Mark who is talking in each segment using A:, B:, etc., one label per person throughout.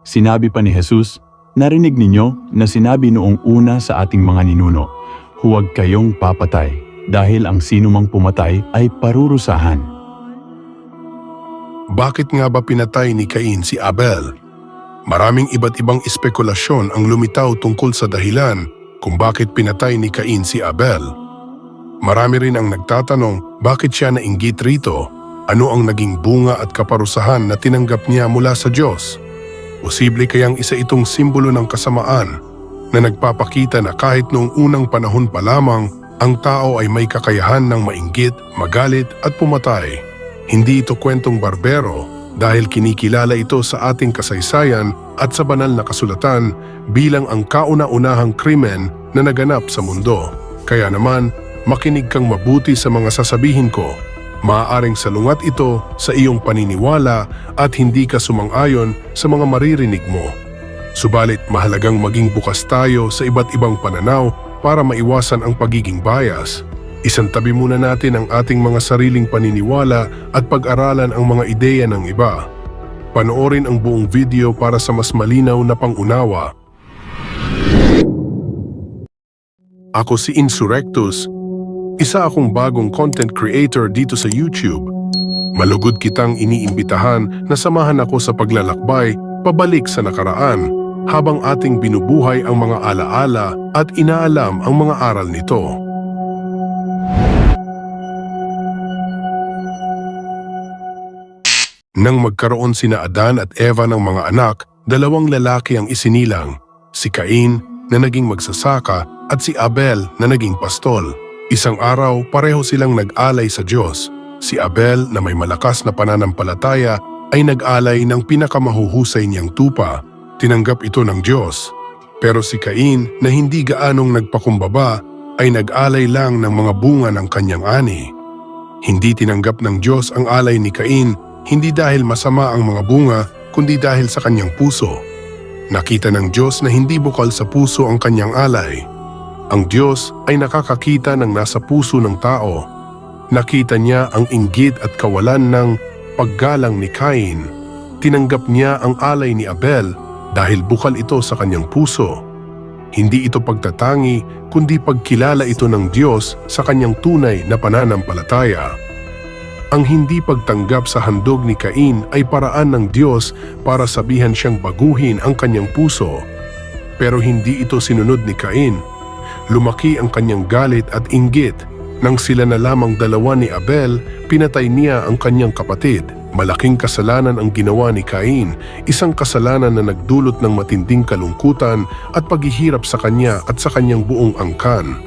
A: Sinabi pa ni Jesus, "Narinig ninyo na sinabi noong una sa ating mga ninuno, huwag kayong papatay, dahil ang sinumang pumatay ay parurusahan."
B: Bakit nga ba pinatay ni Cain si Abel? Maraming iba't ibang espekulasyon ang lumitaw tungkol sa dahilan kung bakit pinatay ni Cain si Abel. Marami rin ang nagtatanong bakit siya nainggit rito, ano ang naging bunga at kaparusahan na tinanggap niya mula sa Diyos. Posible kayang isa itong simbolo ng kasamaan na nagpapakita na kahit noong unang panahon pa lamang, ang tao ay may kakayahan ng mainggit, magalit at pumatay. Hindi ito kwentong barbero dahil kinikilala ito sa ating kasaysayan at sa banal na kasulatan bilang ang kauna-unahang krimen na naganap sa mundo. Kaya naman, makinig kang mabuti sa mga sasabihin ko. Maaaring salungat ito sa iyong paniniwala at hindi ka sumang-ayon sa mga maririnig mo. Subalit mahalagang maging bukas tayo sa iba't ibang pananaw para maiwasan ang pagiging bias. Isantabi muna natin ang ating mga sariling paniniwala at pag-aralan ang mga ideya ng iba. Panoorin ang buong video para sa mas malinaw na pangunawa. Ako si Insurrectus. Isa akong bagong content creator dito sa YouTube. Malugod kitang iniimbitahan na samahan ako sa paglalakbay pabalik sa nakaraan habang ating binubuhay ang mga alaala at inaalam ang mga aral nito. Nang magkaroon sina Adan at Eva ng mga anak, dalawang lalaki ang isinilang, si Cain na naging magsasaka at si Abel na naging pastol. Isang araw, pareho silang nag-alay sa Diyos. Si Abel na may malakas na pananampalataya ay nag-alay ng pinakamahuhusay niyang tupa. Tinanggap ito ng Diyos. Pero si Cain na hindi gaanong nagpakumbaba ay nag-alay lang ng mga bunga ng kanyang ani. Hindi tinanggap ng Diyos ang alay ni Cain, hindi dahil masama ang mga bunga, kundi dahil sa kanyang puso. Nakita ng Diyos na hindi bukal sa puso ang kanyang alay. Ang Diyos ay nakakakita ng nasa puso ng tao. Nakita niya ang inggit at kawalan ng paggalang ni Cain. Tinanggap niya ang alay ni Abel dahil bukal ito sa kanyang puso. Hindi ito pagtatangi, kundi pagkilala ito ng Diyos sa kanyang tunay na pananampalataya. Ang hindi pagtanggap sa handog ni Cain ay paraan ng Diyos para sabihan siyang baguhin ang kanyang puso. Pero hindi ito sinunod ni Cain. Lumaki ang kanyang galit at inggit. Nang sila na lamang dalawa ni Abel, pinatay niya ang kanyang kapatid. Malaking kasalanan ang ginawa ni Cain, isang kasalanan na nagdulot ng matinding kalungkutan at paghihirap sa kanya at sa kanyang buong angkan.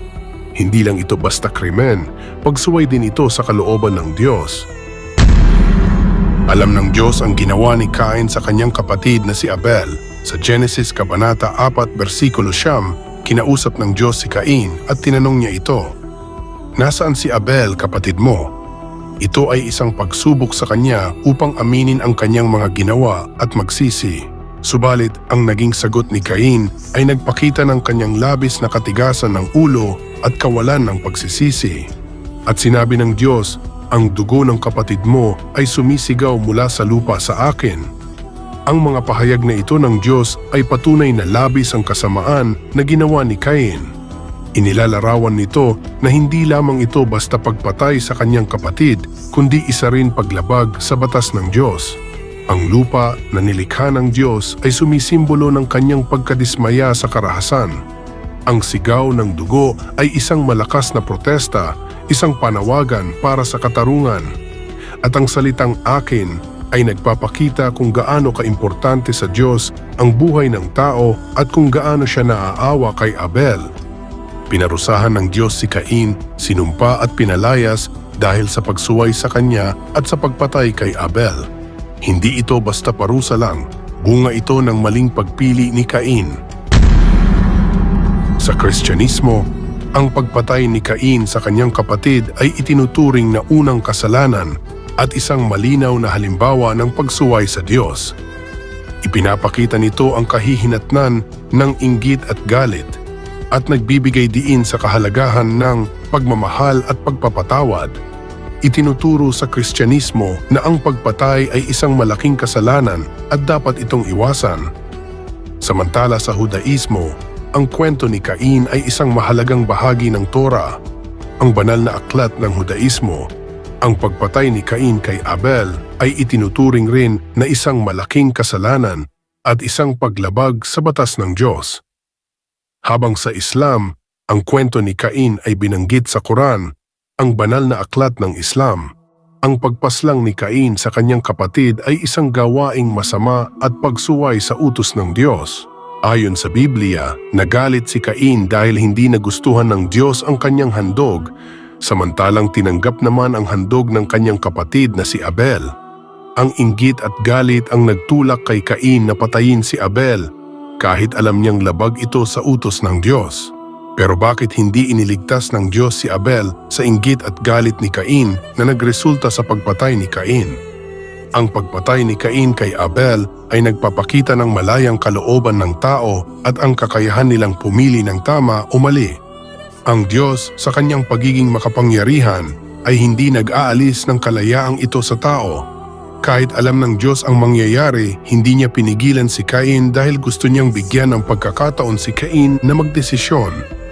B: Hindi lang ito basta krimen, pagsuway din ito sa kalooban ng Diyos. Alam ng Diyos ang ginawa ni Cain sa kanyang kapatid na si Abel. Sa Genesis Kabanata 4, versikulo 9, kinausap ng Diyos si Cain at tinanong niya ito, "Nasaan si Abel, kapatid mo?" Ito ay isang pagsubok sa kanya upang aminin ang kanyang mga ginawa at magsisi. Subalit, ang naging sagot ni Cain ay nagpakita ng kanyang labis na katigasan ng ulo at kawalan ng pagsisisi. At sinabi ng Diyos, "Ang dugo ng kapatid mo ay sumisigaw mula sa lupa sa akin." Ang mga pahayag na ito ng Diyos ay patunay na labis ang kasamaan na ginawa ni Cain. Inilalarawan nito na hindi lamang ito basta pagpatay sa kanyang kapatid, kundi isa rin paglabag sa batas ng Diyos. Ang lupa na nilikha ng Diyos ay sumisimbolo ng kanyang pagkadismaya sa karahasan. Ang sigaw ng dugo ay isang malakas na protesta, isang panawagan para sa katarungan. At ang salitang akin ay nagpapakita kung gaano kaimportante sa Diyos ang buhay ng tao at kung gaano siya naaawa kay Abel. Pinarusahan ng Diyos si Cain, sinumpa at pinalayas dahil sa pagsuway sa kanya at sa pagpatay kay Abel. Hindi ito basta parusa lang, bunga ito ng maling pagpili ni Cain. Sa Kristyanismo, ang pagpatay ni Cain sa kanyang kapatid ay itinuturing na unang kasalanan at isang malinaw na halimbawa ng pagsuway sa Diyos. Ipinapakita nito ang kahihinatnan ng inggit at galit at nagbibigay diin sa kahalagahan ng pagmamahal at pagpapatawad. Itinuturo sa Kristyanismo na ang pagpatay ay isang malaking kasalanan at dapat itong iwasan. Samantala sa Hudaismo, ang kwento ni Cain ay isang mahalagang bahagi ng Torah. Ang banal na aklat ng Hudaismo, ang pagpatay ni Cain kay Abel ay itinuturing rin na isang malaking kasalanan at isang paglabag sa batas ng Diyos. Habang sa Islam, ang kwento ni Cain ay binanggit sa Quran, ang banal na aklat ng Islam. Ang pagpaslang ni Cain sa kanyang kapatid ay isang gawaing masama at pagsuway sa utos ng Diyos. Ayon sa Biblia, nagalit si Cain dahil hindi nagustuhan ng Diyos ang kanyang handog, samantalang tinanggap naman ang handog ng kanyang kapatid na si Abel. Ang inggit at galit ang nagtulak kay Cain na patayin si Abel, kahit alam niyang labag ito sa utos ng Diyos. Pero bakit hindi iniligtas ng Diyos si Abel sa inggit at galit ni Cain na nagresulta sa pagpatay ni Cain? Ang pagpatay ni Cain kay Abel ay nagpapakita ng malayang kalooban ng tao at ang kakayahan nilang pumili ng tama o mali. Ang Diyos sa kanyang pagiging makapangyarihan ay hindi nag-aalis ng kalayaang ito sa tao. Kahit alam ng Diyos ang mangyayari, hindi niya pinigilan si Cain dahil gusto niyang bigyan ng pagkakataon si Cain na magdesisyon.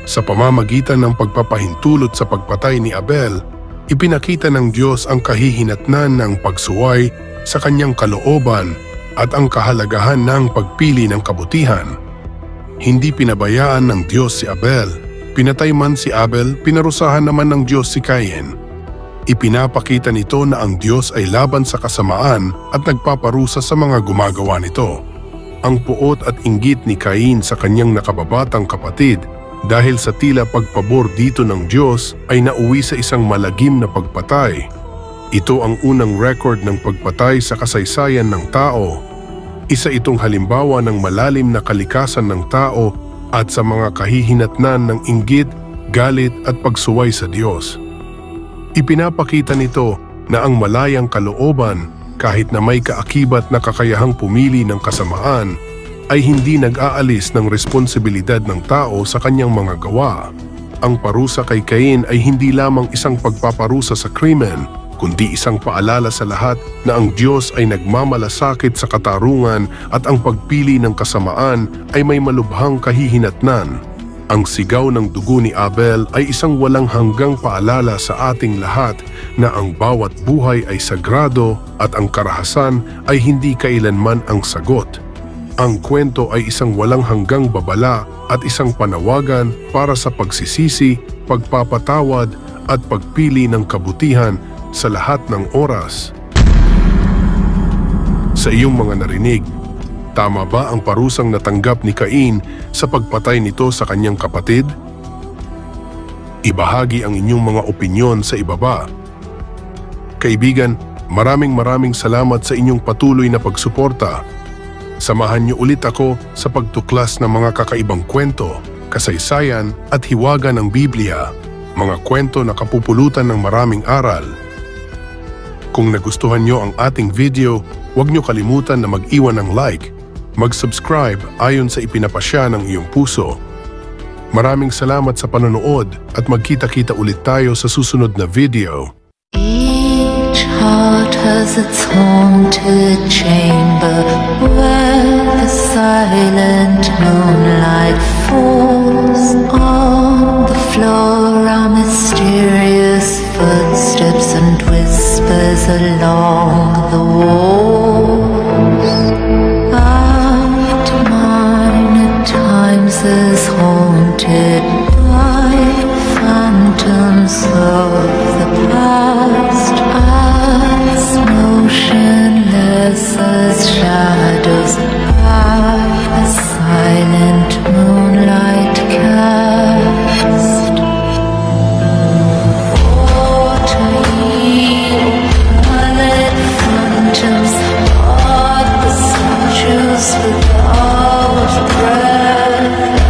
B: Sa pamamagitan ng pagpapahintulot sa pagpatay ni Abel, ipinakita ng Diyos ang kahihinatnan ng pagsuway sa kanyang kalooban at ang kahalagahan ng pagpili ng kabutihan. Hindi pinabayaan ng Diyos si Abel. Pinatay man si Abel, pinarusahan naman ng Diyos si Cain. Ipinapakita nito na ang Diyos ay laban sa kasamaan at nagpaparusa sa mga gumagawa nito. Ang puot at inggit ni Cain sa kanyang nakababatang kapatid dahil sa tila pagpabor dito ng Diyos ay nauwi sa isang malagim na pagpatay. Ito ang unang record ng pagpatay sa kasaysayan ng tao. Isa itong halimbawa ng malalim na kalikasan ng tao at sa mga kahihinatnan ng inggit, galit at pagsuway sa Diyos. Ipinapakita nito na ang malayang kalooban, kahit na may kaakibat na kakayahang pumili ng kasamaan, ay hindi nag-aalis ng responsibilidad ng tao sa kanyang mga gawa. Ang parusa kay Cain ay hindi lamang isang pagpaparusa sa krimen, kundi isang paalala sa lahat na ang Diyos ay nagmamalasakit sa katarungan at ang pagpili ng kasamaan ay may malubhang kahihinatnan. Ang sigaw ng dugo ni Abel ay isang walang hanggang paalala sa ating lahat na ang bawat buhay ay sagrado at ang karahasan ay hindi kailanman ang sagot. Ang kwento ay isang walang hanggang babala at isang panawagan para sa pagsisisi, pagpapatawad at pagpili ng kabutihan sa lahat ng oras. Sa iyong mga narinig, tama ba ang parusang natanggap ni Cain sa pagpatay nito sa kanyang kapatid? Ibahagi ang inyong mga opinyon sa ibaba. Kaibigan, maraming salamat sa inyong patuloy na pagsuporta. Samahan niyo ulit ako sa pagtuklas ng mga kakaibang kwento, kasaysayan at hiwaga ng Biblia, mga kwento na kapupulutan ng maraming aral. Kung nagustuhan niyo ang ating video, huwag niyo kalimutan na mag-iwan ng like, mag-subscribe ayon sa ipinapasya ng iyong puso. Maraming salamat sa panonood at magkita-kita ulit tayo sa susunod na video.
C: Each heart has its haunted chamber where the silent moonlight falls. On the floor are mysterious footsteps and whispers along the walls. But mine at times is haunted by phantoms of the past, as motionless as shadows by the silent moonlight cast. Water yield pallid phantoms, but the statues without breath.